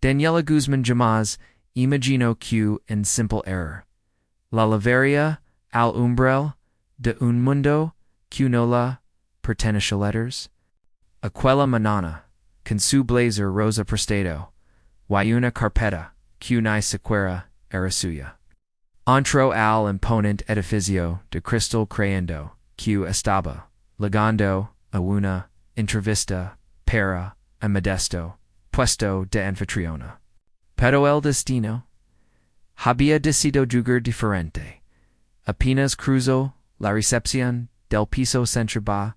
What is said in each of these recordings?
Daniela Guzman Jamás, Imagino Q en Simple Error. La Laveria, al umbrel, de un mundo, que no la pertenece letters. Aquella manana, con su blazer rosa prestado, y una carpeta, que ni siquiera era suya. Entró al imponente edificio de cristal creyendo, que estaba, ligando, a una entrevista, para, a modesto, puesto de anfitriona. Pero el destino había decidido jugar diferente. Apenas cruzó la recepción del piso central,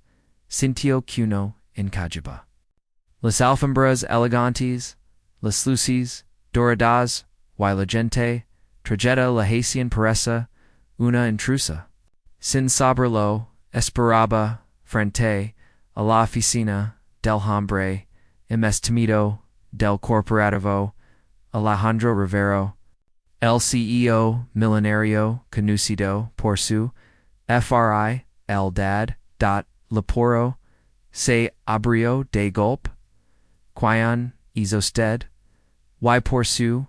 sintió que no encajaba. Las alfombras elegantes, las luces doradas, y la gente, trajeta la hacían parece una intrusa. Sin saberlo, esperaba frente a la oficina del hombre más temido del corporativo, Alejandro Rivero, el CEO Millonario conocido por su frialdad. Leporo se abrió de golpe, quién hizo usted, y por su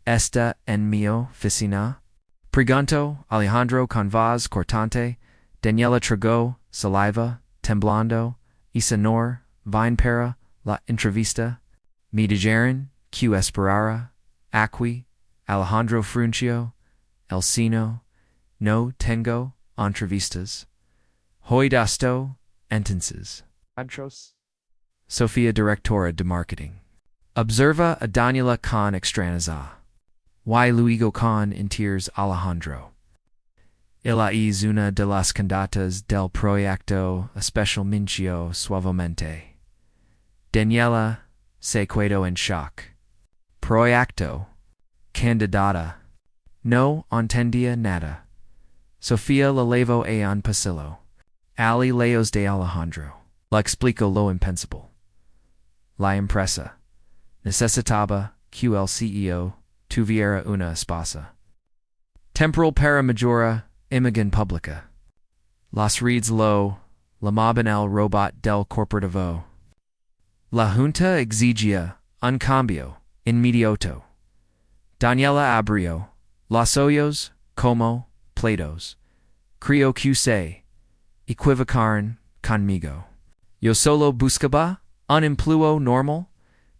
Esta en mi oficina. Preguntó Alejandro con voz cortante. Daniela tragó saliva, temblando, y sonor, vine para la entrevista. Me dijeron que esperara, aquí, Alejandro frunció el ceño, no tengo entrevistas. Hoy dasto, entonces. Adros. Sofía, directora de marketing. Observa a Daniela con extrañeza. Y luego con interés Alejandro. Ella es una de las candidatas del proyecto especialmente suavemente. Daniela se quedó en shock. Proyecto. Candidata. No entendía nada. Sofía la levó a un pasillo. Ali leos de Alejandro. La explicó lo impensable. La empresa necesitaba que el CEO tuviera una esposa. Temporal para majora imagen pública. Las redes lo llamaban el robot del corporativo. La junta exigía un cambio inmediato. Daniela abrió los ojos como platos. Creo que se equivocaron conmigo. Yo solo buscaba un empleo normal,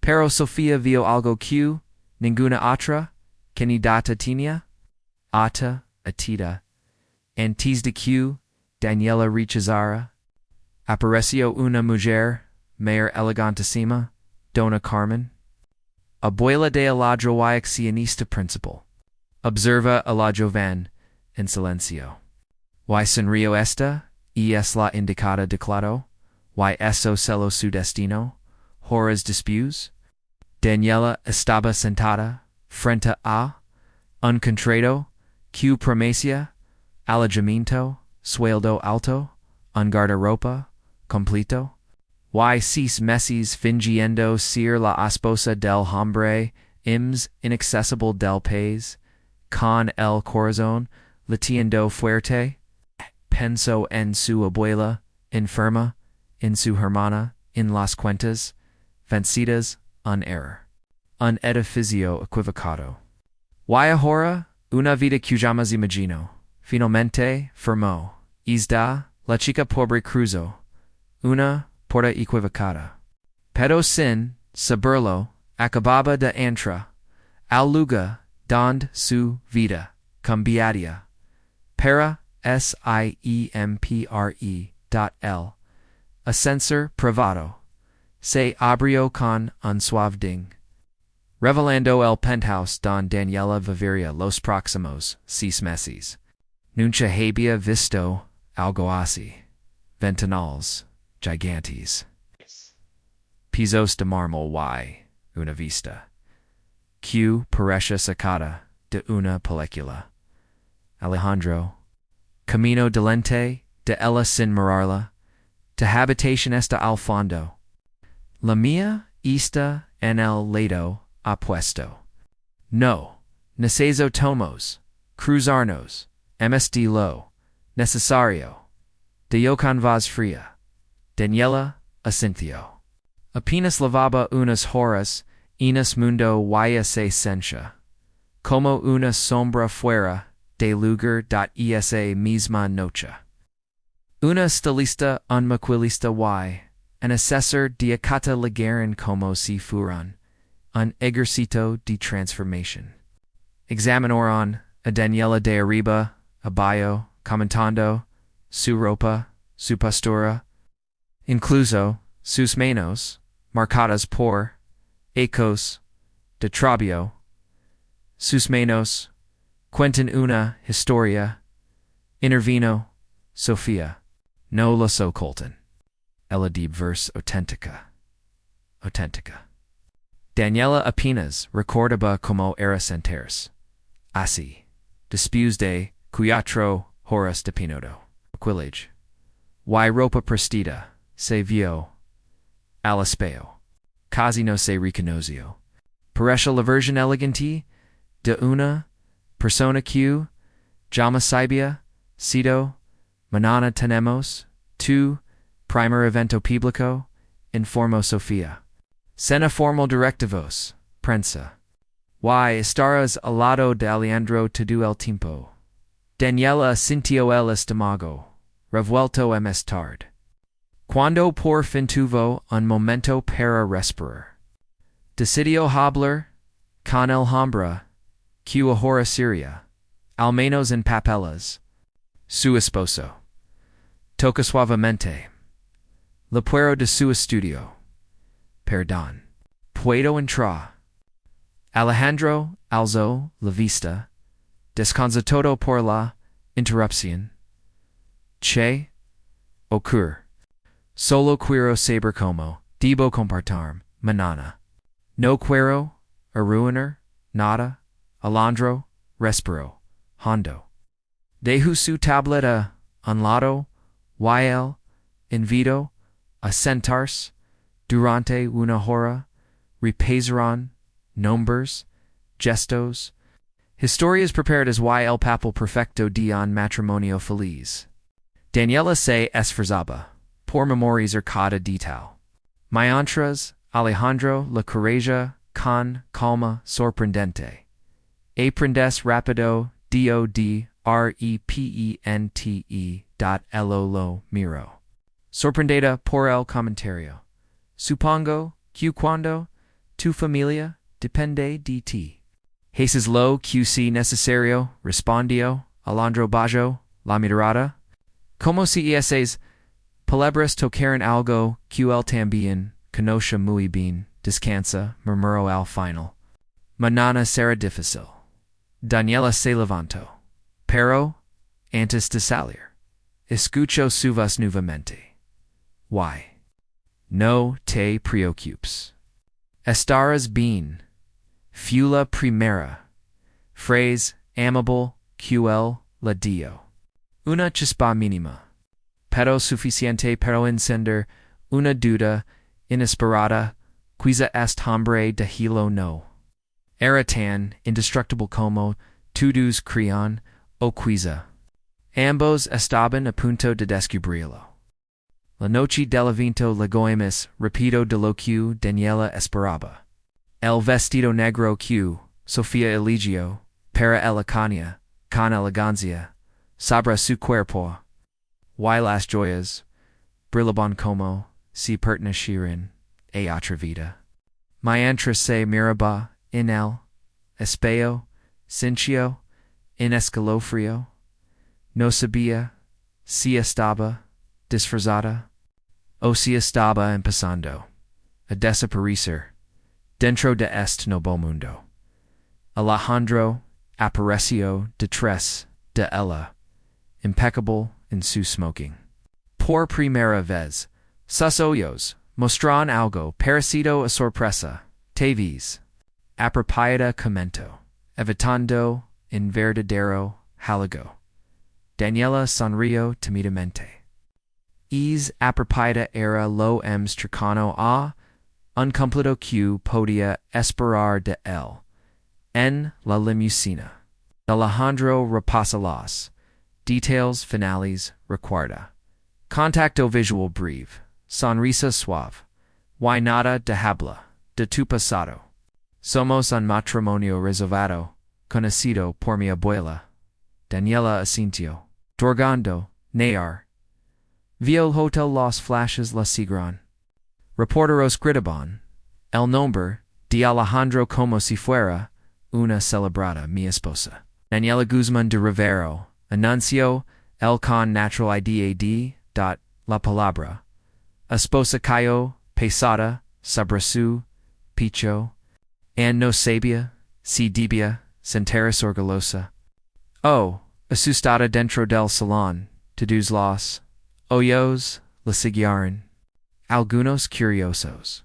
pero Sofía vio algo que ninguna otra candidata tenía. Ata atida. Antes de que Daniela rechazara, apareció una mujer mayor elegantísima, Dona Carmen, abuela de la accionista principal. Observa a la joven en silencio. Y sonrió esta, y es la indicada declaró, y eso celo su destino, horas después. Daniela estaba sentada frente a un contrato que prometía alojamiento, sueldo alto, un guardarropa completo. Y 6 meses fingiendo ser la esposa del hombre más inaccesible del país, con el corazón latiendo fuerte. Pensó en su abuela, enferma, en su hermana, en las cuentas, vencidas, un error. Un edificio equivocado. Y ahora, una vida que jamás imagino. Finalmente, firmó. Esta, la chica pobre cruzó. Una puerta equivocada. Pero sin saberlo, acababa de entrar al lugar donde su vida cambiaría. Para siempre. Ascensor privado. Se abrió con un suave ding. Revelando el penthouse don Daniela viviría los próximos 6 meses. Nunca había visto algo así. Ventanales gigantes. Pisos de mármol y una vista. Que parece sacada de una película. Alejandro. Camino delante de ella sin mirarla. Tu habitación está al fondo. La mía está en el lado opuesto. No necesitamos cruzarnos. MSD lo necesario. De yo con voz fría. Daniela asintió. Apenas lavaba unas horas Inus mundo y esencia, como una sombra fuera de lugar esa misma noche. Una stilista un maquilista y an assessor diacata legaran como si fueran un ejercito de transformación. Examinoran a Daniela de arriba, abajo, comentando, su ropa, su postura, incluso sus manos, marcadas por ecos de trabio, sus manos, cuentan una historia, intervino, Sofía, no los ocultan. Eladib verse auténtica. Daniela apenas recordaba como era sentirse. Así, después de cuatro horas de pinodo. Quillage. Y ropa prestida, se vio al espejo. Casi no se reconoció. Pareció la versión elegante de una persona que llama sabia, sido, mañana tenemos, tu, primer evento público, informó Sofía. Cena formal directivos, prensa. Y estarás al lado de Alejandro todo el tiempo. Daniela sintió el estómago, revuelto más tarde. Cuando por fin tuvo un momento para respirar. Decidió hablar con el hombre que ahora sería, al menos en papeles, su esposo. Toca suavemente. La puerta de su estudio. Perdón. ¿Puedo entrar? Alejandro alzó la vista, desconcertado por la interrupción. ¿Che ocurre? Solo quiero saber cómo debo comportarme mañana. No quiero arruinar nada. Alejandro respiró hondo. Dejó su tableta a un lado y él invitó a sentarse durante una hora. Repasaron nombres, gestos, historias preparadas y el papel perfecto de un matrimonio feliz. Daniela se esforzaba por memorizar cada detalle. Mientras Alejandro la corregía con calma sorprendente. Aprendes rápido de repente lo miro. Sorprendida por el comentario. Supongo que cuando tu familia depende de ti. ¿Haces lo que si necesario? Respondió Alejandro bajo la mirada. Como si esas palabras tocaran algo que él también conoce muy bien. Descansa, murmuró al final. Mañana será difícil. Daniela se levantó. Pero, antes de salir, escuchó su voz nuevamente. Why? No te preocupes. Estarás bien. Fue la primera phrase amable que él le dio. Una chispa mínima, pero suficiente para encender una duda inesperada. Quizá este hombre de hilo no era tan indestructible como todos creían, o quizá ambos estaban a punto de descubrirlo. La noche del evento legoimes rápido de lo que Daniela esperaba. El vestido negro que Sofía eligió para el Iconia con elegancia sobre su cuerpo, y las joyas brillaban como si pertenecieran a otra vida. Mientras se miraba en el espejo, sintió en escalofrío, no sabía si estaba disfrazada o si estaba empezando a desaparecer dentro de este nuevo mundo. Alejandro apareció detrás de ella, impecable en su smoking. Por primera vez, sus ojos mostraron algo parecido a sorpresa. Tavis, apropiada comentó, evitando en verdadero halago. Daniela sonrió timidamente. Es apropiada era lo más cercano a un cumplido que podía esperar de él. En la limusina, Alejandro repasa los details finales, recuerda. Contacto visual breve, sonrisa suave, y nada de habla de tu pasado. Somos un matrimonio reservado, conocido por mi abuela, Daniela Asincio. Dorgando, Nayar. Vio el hotel Los Flashes La Sigran. Reporteros gritaban, el nombre de Alejandro como si fuera una celebrada mi esposa. Daniela Guzman de Rivero anunció el con natural idad dot la palabra. Esposa cayó pesada sobre su pecho, and no sabía si debía sentirse orgullosa. Oh, asustada dentro del salón, todos los ojos la siguieron. Algunos curiosos,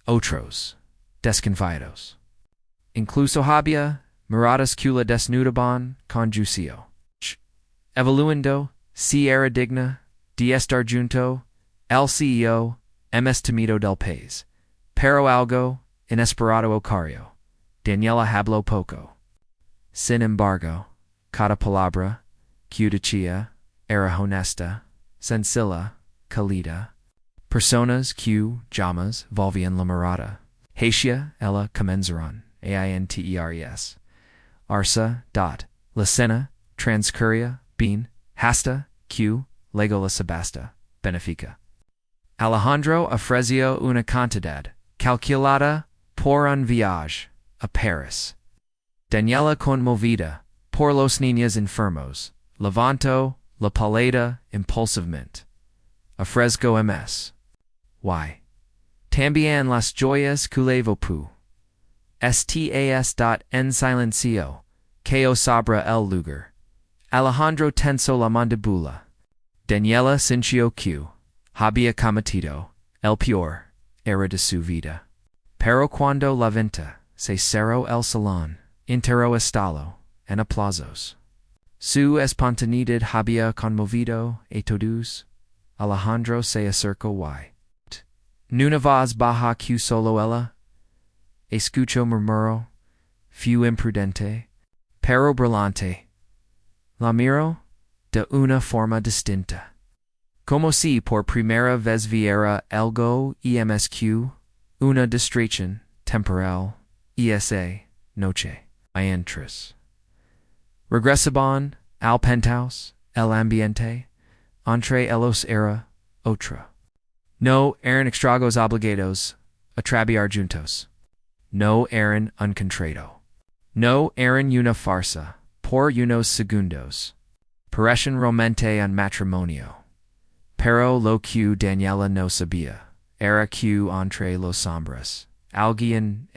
otros desconfiados. Incluso había miradas que la desnudaban con juicio. Evaluando si era digna de estar junto el CEO temido del país. Pero algo inesperado ocurrió. Daniela habló poco. Sin embargo, cada palabra que decía era honesta, sencilla, cálida. Personas que llamas volvían la mirada. Hacia ella comenzaron, AINTERES. Arsa dot la cena transcurría bien hasta que luego la subasta benefica. Alejandro ofreció una cantidad calculada por un viaje a Paris. Daniela, conmovida por los niños enfermos, levantó la paleta impulsivamente. Ofrezco y también las joyas que levo pu. Estas dot en silencio, que sobre el lugar. Alejandro tensó la mandíbula. Daniela sintió que había cometido el peor error de su vida. Pero cuando la venta se cerró el salón, enteró estalo en aplausos. Su espontaneidad había conmovido a todos. Alejandro se acercó y nuna voz baja que solo ella escuchó murmuró, fue imprudente, pero brillante. La miró de una forma distinta. Como si por primera vez viera algo EMSQ, una distracción temporal, ESA, noche, mientras. Regresaban al penthouse, el ambiente, entre ellos era otra. No eran extragos obligados a trabajar juntos. No eran un contrato. No eran una farsa por unos segundos. Parecían realmente un matrimonio. Pero lo que Daniela no sabía era que entre los hombres, alguien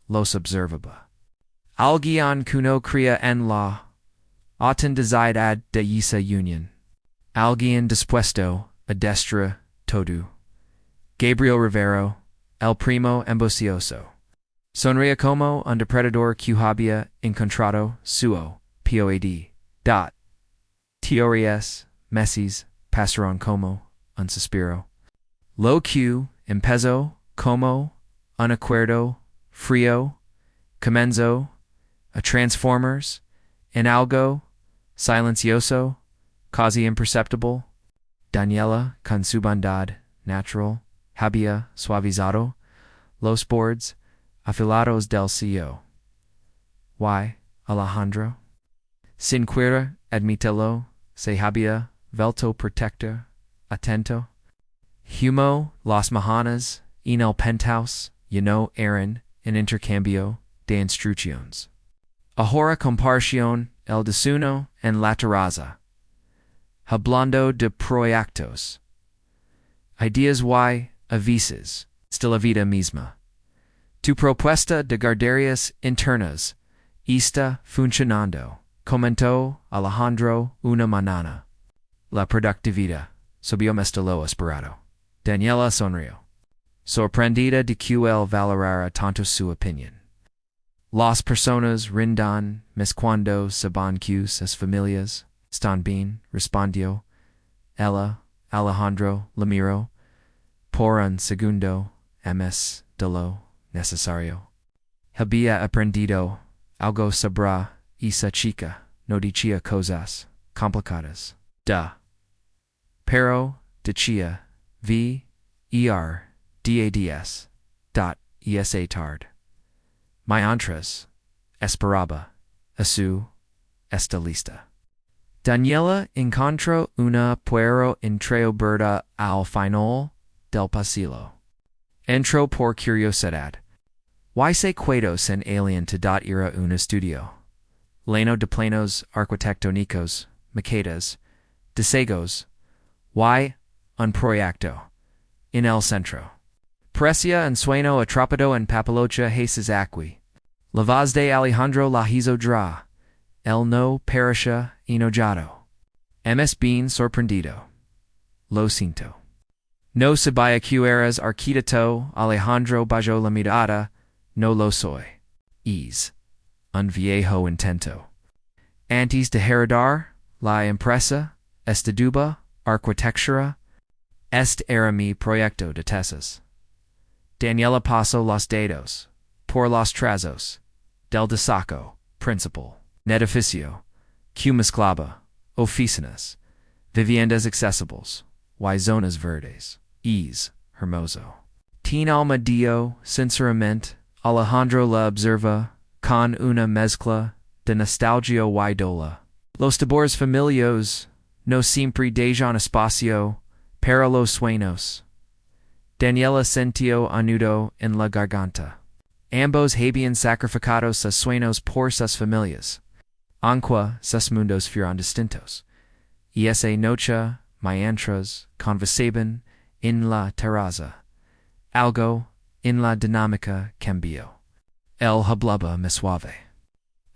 los observaba. Alguien que no creía en la autenticidad de esa unión. Alguien dispuesto a destruir todo. Gabriel Rivero, el primo ambicioso. Sonría como un depredador que había encontrado su POAD. Dot. Teorías, meses, pasaron como un suspiro. Lo que empezó como un acuerdo frío comenzó a transformarse en algo silencioso, casi imperceptible. Daniela, con su bondad natural, había suavizado los bordes afilados del CEO. Y Alejandro, sin querer admitirlo, se había vuelto protector, atento. Humo las mañanas en el penthouse y no eran en intercambio de instrucciones. Ahora compartieron el desayuno en la terraza, hablando de proyectos, ideas y avisos de la vida misma. Tu propuesta de guarderías internas está funcionando, comentó Alejandro una mañana. La productividad subió más de lo esperado. Daniela sonrió, sorprendida de que él valorara tanto su opinión. Las personas rindan más cuando saben que sus familias están bien, respondió. Ella, Alejandro, la miró por un segundo, más de lo necesario. Había aprendido algo sobre esa chica, no decía cosas complicadas. Pero decía dads. Esa tarde. Mientras esperaba a su esta lista. Daniela encontró una puerta entreabierta al final del pasillo. Entró por curiosidad. Y se quedó sin aliento era un estudio. Lleno de planos arquitectónicos, maquetas, diseños, y un proyecto en el centro. Parecía un sueño atrapado en papalocha Jesus aquí. La voz de Alejandro la hizo dra. El no parecía enojado. Bien sorprendido. Lo siento. No sabía que eras arquitecto. Alejandro bajó la mirada. No lo soy. Un viejo intento. Antes de heredar la empresa, esta duba, arquitectura, este era mi proyecto de tesis. Daniela pasó los dedos por los trazos del desaco principal, edificio, que mezclaba, oficinas, viviendas accesibles, y zonas verdes, hermoso. Tin alma dio, sinceramente, Alejandro la observa, con una mezcla de nostalgia y dola. Los sabores familiares no siempre dejan espacio para los sueños. Daniela sintió un nudo en la garganta. Ambos habían sacrificado sus sueños por sus familias, aunque sus mundos fueron distintos. Y esa noche, mientras conversaban en la terraza, algo en la dinámica cambió. Él hablaba más suave.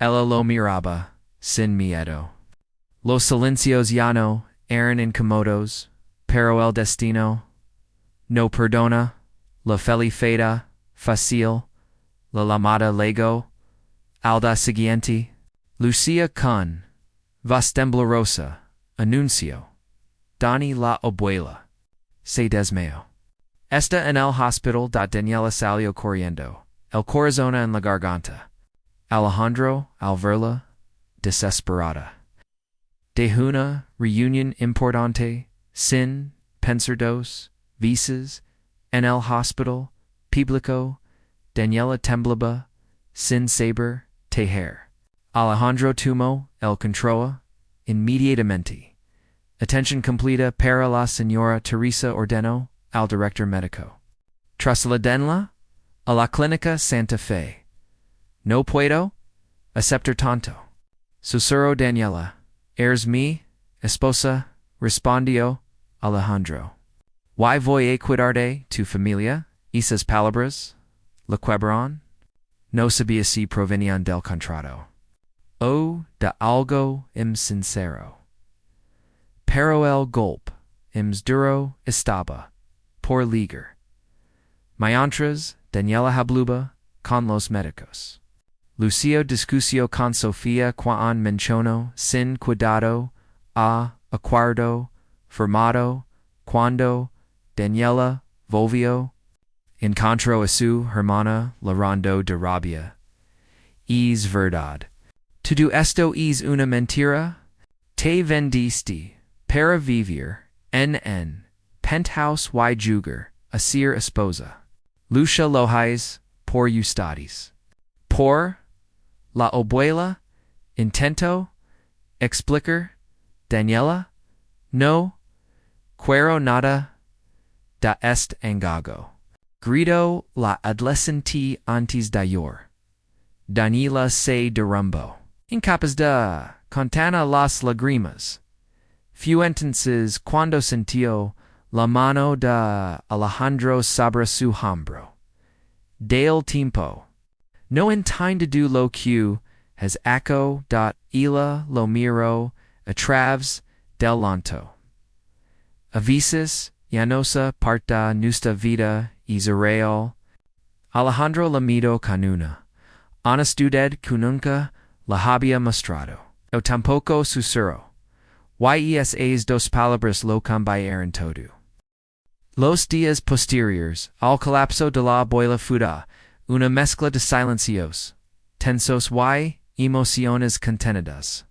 Ella lo miraba sin miedo. Los silencios ya no eran incómodos, pero el destino no perdona. La felicita fácil. La llamada luego al día siguiente. Lucía con voz temblorosa anunció. Dani la abuela se desmayó. Está en el hospital. Daniela salió corriendo. El corazón en la garganta. Alejandro, al verla, desesperada. De una reunión importante, sin pensar dos veces, en el hospital público, Daniela temblaba, sin saber tejer. Alejandro tomó el control inmediatamente. Atención completa para la señora Teresa ordenó al director médico. Trasladenla a la clínica Santa Fe. No puedo aceptar tanto. Susurró Daniela. Eres mi esposa, respondió Alejandro. ¿Y voy a cuidar de tu familia? Esas palabras le quebraron. No sabía si provenían del contrato o de algo sincero. Pero el golpe duro estaba por ligar. Mientras Daniela hablaba con los médicos. Lucio discutió con Sofía cuando mencionó sin cuidado a acuerdo firmado cuando Daniela volvió. Encontró a su hermana llorando de rabia. Es verdad. Todo esto es una mentira. Te vendiste para vivir en penthouse y jugar a ser esposa. Lucia Lojáez por ustedes. Por la abuela intento explicar. Daniela, no quiero nada de este engaño. Gritó la adolescente antes de llorar. Daniela se derrumbó. Incapaz de contener las lágrimas. Fue entonces cuando sintió la mano de Alejandro sobre su hombro. Del tiempo. No entendido lo que has eco de ella lo miró a través del lanto. A veces, llanosa parte nuestra vida es real. Alejandro la miró con una honestidad que nunca la había mostrado. O tampoco susurró. Y esas dos palabras lo cambiaron todo. Los días posteriores al colapso de la abuela fueron una mezcla de silencios, tensos y emociones contenidas.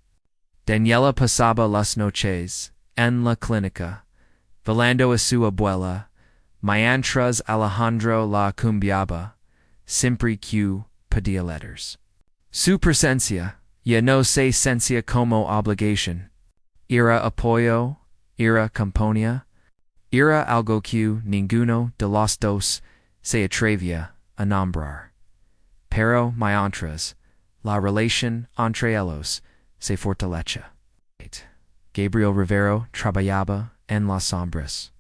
Daniela pasaba las noches en la clínica, velando a su abuela, mientras Alejandro la cambiaba, siempre que Padilla letters. Su presencia, ya no se sencia como obligación. Ira apoyo, ira componia, ira algo que ninguno de los dos se atrevía a nombrar. Pero mientras, la relación entre ellos se fortalece. Gabriel Rivero trabajaba en las sombras.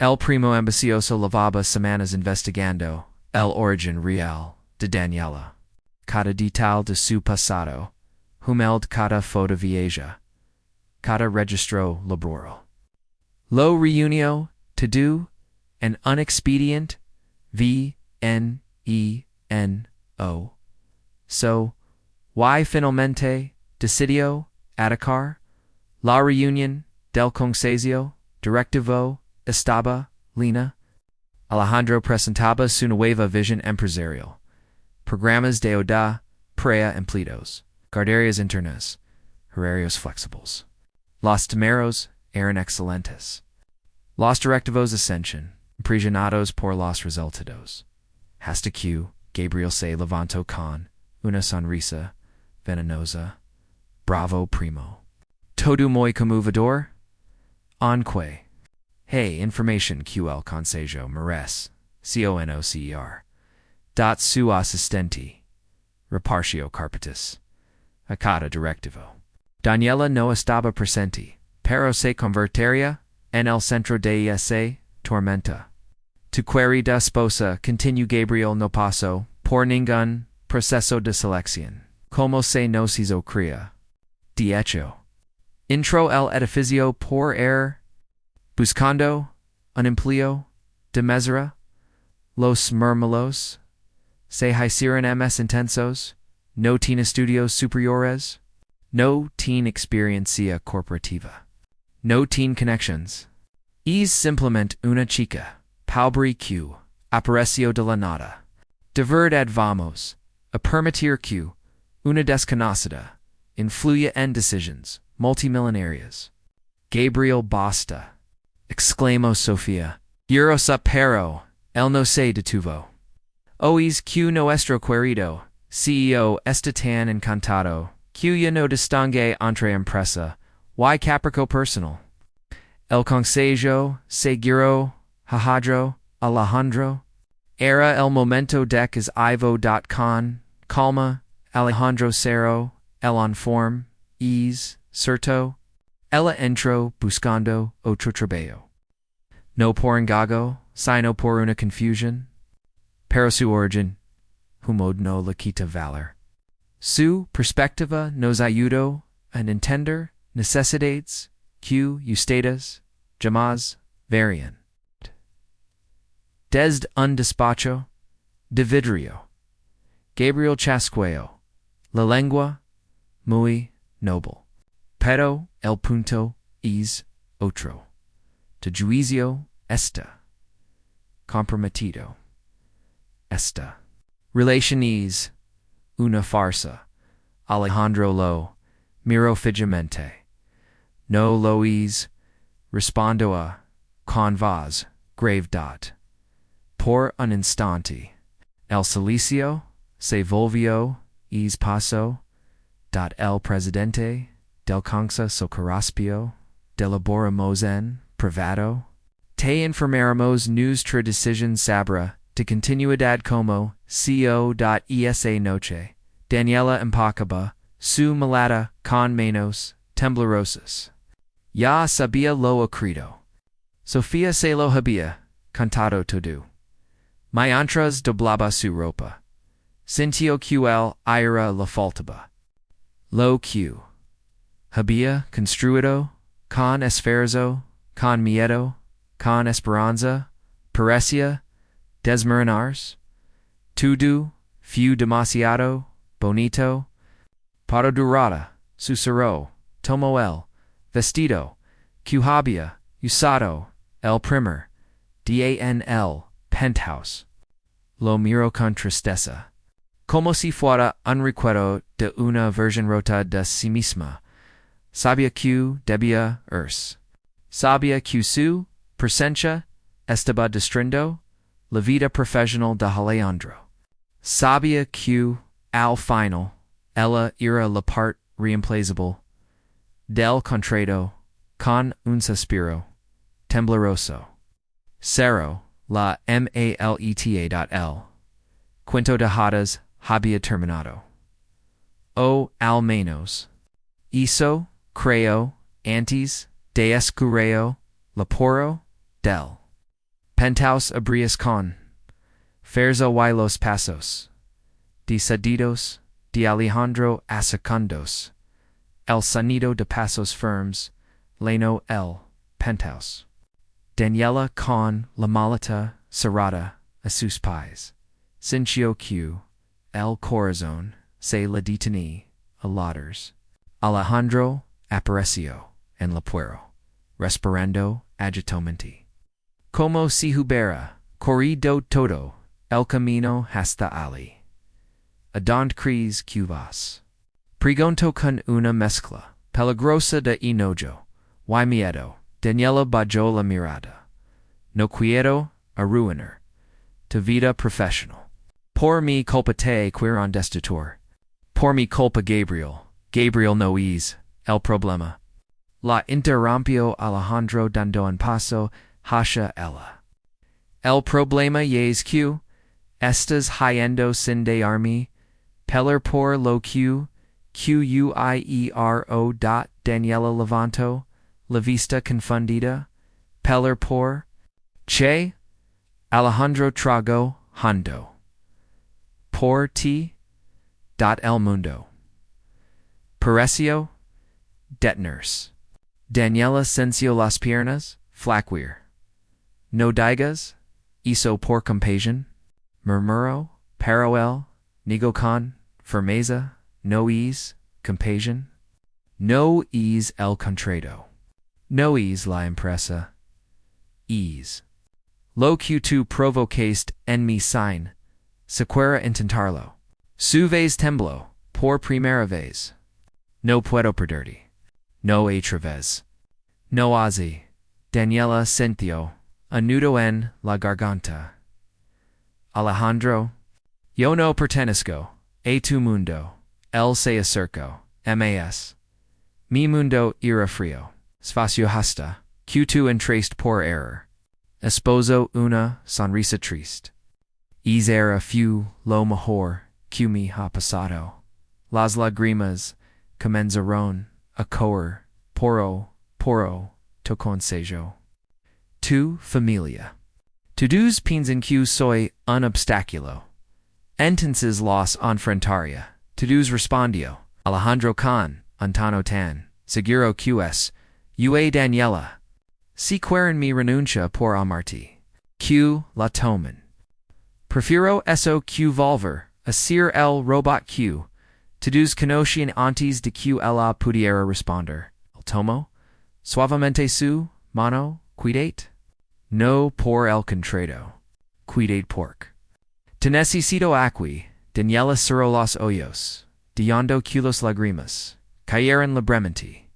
El primo ambicioso lavaba semanas investigando el origen real de Daniela. Cada detalle de su pasado, humilde cada foto vieja, cada registro laboral. Lo reunió todo en un expedient VNENO. So, why finalmente decidió atacar la reunión del Consejo Directivo estaba Lina. Alejandro presentaba su nueva visión empresarial. Programas de oda para empleados, guarderías internas, horarios flexibles. Los temeros eran excelentes. Los directivos ascension, impresionados por los resultados. Hasta que Gabriel se levantó con una sonrisa venenosa. Bravo, primo. Todo muy conmovedor. Anque. Hey, information QL Consejo Meres, CONOCER. Dot su assistenti. Repartio carpetus. Acata directivo. Daniela no estaba presente, pero se convertiría en el centro de esa tormenta. Tu querida esposa, continue Gabriel, no pasó por ningún proceso de selección. Como se nos hizo cría. De hecho. Entró el edificio por buscando un empleo de mesera. Los murmulos se hicieron más intensos. No tiene estudios superiores. No tiene experiencia corporativa. No tiene connections. Es simplemente una chica, pobre que apareció de la nada. De verdad vamos a permitir que una desconocida influya en decisiones multimillonarias. Gabriel basta. Exclamó Sofía. Eurosa pero, él no se detuvo. Oís que nuestro querido CEO está tan encantado que ya no distingue entre empresa y capricho personal. El consejo seguro Alejandro. Era el momento de que con calma Alejandro cerró el informe cierto. Ella entró buscando otro trabajo. No por engaño, sino por una confusión. Pero su origen, humilde no le quita valor. Su perspectiva nos ayudó a entender necesidades que ustedes jamás verían. Desde un despacho de vidrio, Gabriel chasqueó la lengua muy noble. Pero el punto es otro. Tu juicio está comprometido. Esta relación es una farsa. Alejandro lo miró fijamente. No lo es. Respondo a con voz grave. Por un instante, el silencio se volvió es paso. El presidente del Consejo Carraspio delaboramos en privado. Te informaremos nuestra decisión sobre de continuidad como CEO. Esa noche, Daniela empacaba su maleta con manos temblorosas. Ya sabía lo ocurrido. Sofía se lo había contado todo. Mientras doblaba su ropa, sintió que el aire le faltaba. Lo que había construido con esfuerzo, con miedo, con esperanza, parecía desmoronarse. Todo fue demasiado bonito para durar. Susurró, tomó el vestido que había usado el primer día en el penthouse. Lo miró con tristeza, como si fuera un recuerdo de una versión rota de sí misma. Sabía que debía irse. Sabía que su presencia estaba destruyendo la vida profesional de Alejandro. Sabía que al final, ella era la part reemplazable del contrato con un suspiro tembloroso. Cero, la maleta. Cuento de hadas había terminado. O al menos. Eso, creo, antes, de escureo, laporo, del. Penthouse abrias con. Ferzo y los pasos. Decididos, de Alejandro a segundos. El sonido de pasos firmes, leno el penthouse. Daniela con la maleta cerrada a sus pies. Sincio que el corazón se le detenía a ladders. Alejandro apareció en la puerta, respirando agitadamente. Como si hubiera corrido todo el camino hasta allí. ¿A dónde crees que vas? Preguntó con una mezcla peligrosa de enojo y miedo. Daniela bajó la mirada. No quiero arruinar tu vida profesional. Por mi culpa te quiero destituir. Por mi culpa Gabriel. Gabriel no es el problema. La interrumpió Alejandro dando un paso hacia ella. El problema es que estás yendo sin dejarme pelar por lo que quiero. Daniela levantó la vista confundida. Pelar por che. Alejandro tragó hondo. Por ti. El mundo. Pareció detenerse. Daniela senció las piernas flaquear. No digas eso por compasión. Murmuró, pero él negó con firmeza. No es compasión. No es el contrato. No es la empresa. Es lo que tú provocaste en mi sin siquiera intentarlo. Su vez tembló por primera vez. No puedo perderte. No otra vez. No así. Daniela sintió un nudo en la garganta. Alejandro, yo no pertenezco a tu mundo. Él se acercó. Mas. Mi mundo era frío. Espacio hasta que tú entraste por error. Esposo una sonrisa triste. Es era few lo mejor que me ha pasado. Las lágrimas comenzaron a correr poro tu consejo. Tu familia. Todos piensan que soy un obstáculo. Entonces los enfrentaría. Todos respondió. Alejandro con un tono tan seguro que es. Ue Daniela. Si quieren mi renuncia por amarte. Que la tomen. Prefiero eso que volver a ser el robot que todos conocían antes de que ella pudiera responder. El tomo. Suavemente su mano. Cuidate. No por el contrato. Cuidate pork. Te necesito aquí. Daniela cerró los ojos. Dejando que los lágrimas cayeran libremente.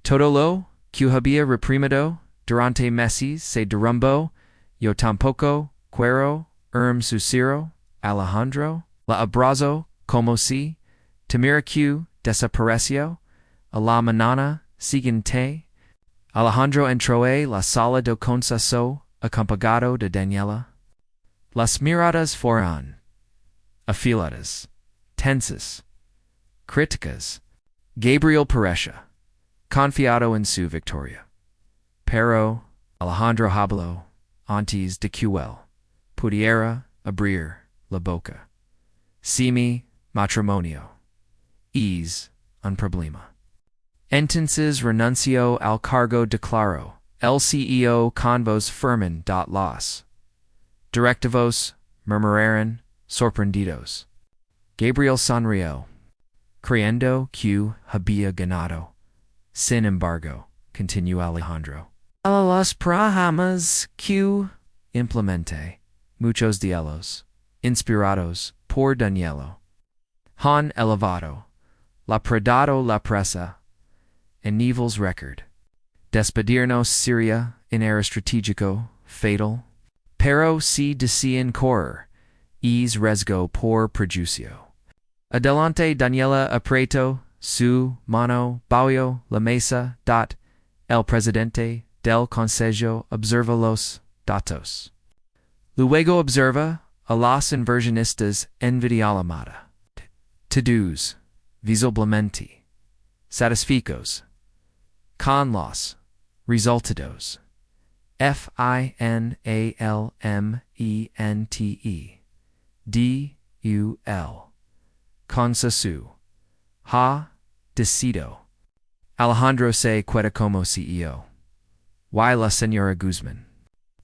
Todo lo que había reprimido durante meses se derrumbó. Yo tampoco quiero susurro. Alejandro la abrazo como si temera que desapareció. A la mañana siguiente. Alejandro entró en la sala de consejo acompañado de Daniela. Las miradas fueron afiladas, tensas, críticas. Gabriel parecía confiado en su victoria. Pero Alejandro habló antes de que él pudiera abrir la boca. Si mi matrimonio es un problema. Entonces renunció al cargo declaró el CEO con voz firme. Los directivos murmuraron sorprendidos. Gabriel sonrió, creyendo que había ganado. Sin embargo, continuó Alejandro. A los programas que implementé, muchos de ellos, inspirados por Daniela, han elevado la predado la presa en niveles record. Despedirnos sería en era estratégico, fatal, pero si decían correr, es riesgo por prejuicio. Adelante Daniela aprieto su mano bajo la mesa. El presidente del consejo observa los datos. Luego observa a los inversionistas envidialamada. To-dos, visiblemente, satisficos, con los resultados. Finalmente, dul, con su, ha, decido. Alejandro se queda como CEO. Y la señora Guzman.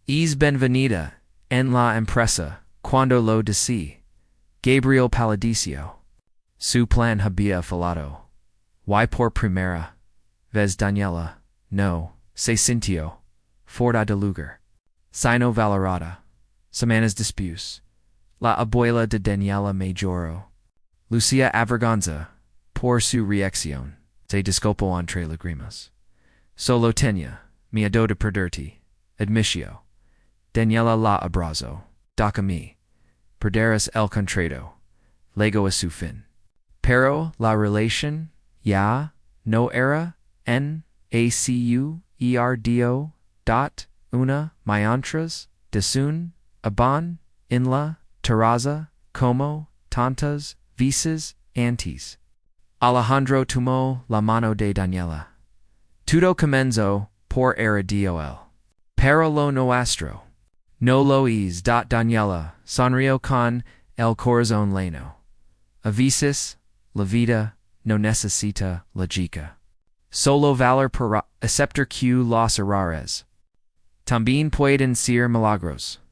Es benvenida en la empresa cuando lo dice Gabriel Paladicio. Su plan había fallado. Y por primera vez Daniela no se sintió fuera de lugar. Sino valorada. Semanas después, la abuela de Daniela Majoro, Lucia avergonza por su reacción. Se disculpó entre lágrimas. Solo tenía miedo de perderte. Admitió. Daniela la abrazó. Daca mi. Perderás el contrato. Llegó a su fin. Pero la relación ya no era en acuerdo. Una mientras desun aban en la terraza como tantas veces antes. Alejandro tomó la mano de Daniela. Todo comenzó por el. Pero lo nuestro no lo es. Daniela sonrió con el corazón lleno. A veces, la vida no necesita lógica. Solo valor para aceptar que los errores también pueden ser milagros.